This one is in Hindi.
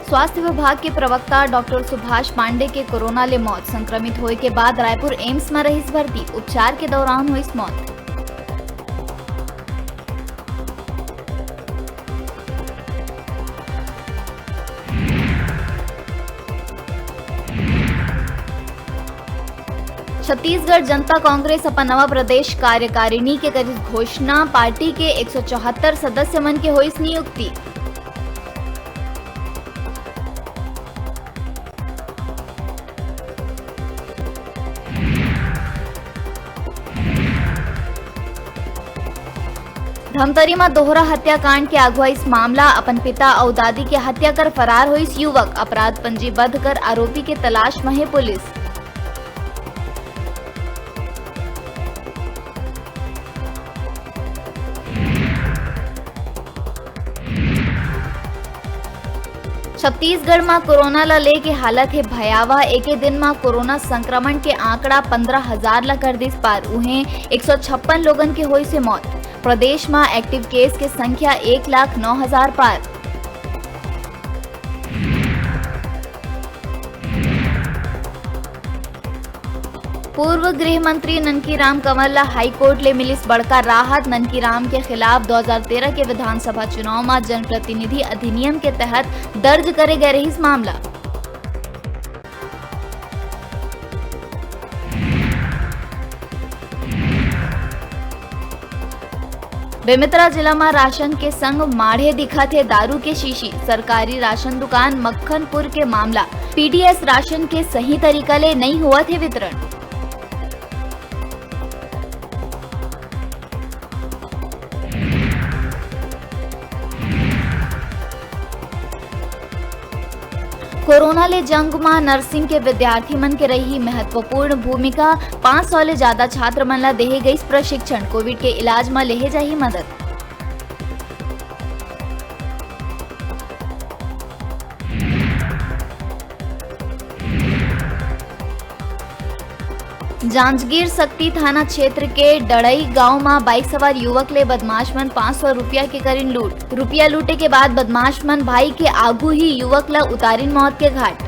स्वास्थ्य विभाग के प्रवक्ता डॉक्टर सुभाष पांडे के कोरोना ले मौत। संक्रमित होए के बाद रायपुर एम्स में रहीस भर्ती, उपचार के दौरान हुई मौत। छत्तीसगढ़ जनता कांग्रेस अपन नवा प्रदेश कार्यकारिणी के करी घोषणा। पार्टी के 174 सदस्य मन के होइस नियुक्ति। धमतरी में दोहरा हत्याकांड के अगुवा इस मामला। अपन पिता और दादी के हत्या कर फरार हुई युवक। अपराध पंजीबद्ध कर आरोपी के तलाश में है पुलिस। छत्तीसगढ़ में कोरोना ला ले के हालत है भयावह। एक दिन में कोरोना संक्रमण के आंकड़ा 15,000 ला कर दिस पार। उहें 156 लोगन के होई से मौत। प्रदेश में एक्टिव केस के संख्या 1,09,000 पार। पूर्व गृह मंत्री ननकीराम कंवर ला हाई कोर्ट ले मिलिस बड़का राहत। ननकीराम के खिलाफ 2013 के विधानसभा चुनाव में जनप्रतिनिधि अधिनियम के तहत दर्ज करे गए रही मामला। बेमेतरा जिला में राशन के संग माढ़े दिखा थे दारू के शीशी। सरकारी राशन दुकान मक्खनपुर के मामला। पीडीएस राशन के सही तरीका ले नहीं हुआ थे वितरण। कोरोना ले जंग में नर्सिंग के विद्यार्थी मन के रही महत्वपूर्ण भूमिका। 500 ले ज्यादा छात्र मन ला देहे गई प्रशिक्षण। कोविड के इलाज में लेहे जाही मदद। जांजगीर सक्ती थाना क्षेत्र के डड़ई गांव में बाइक सवार युवक ले बदमाश मन 500 रुपया के करीन लूट। रुपया लूटे के बाद बदमाश मन भाई के आगू ही युवक ला उतारिन मौत के घाट।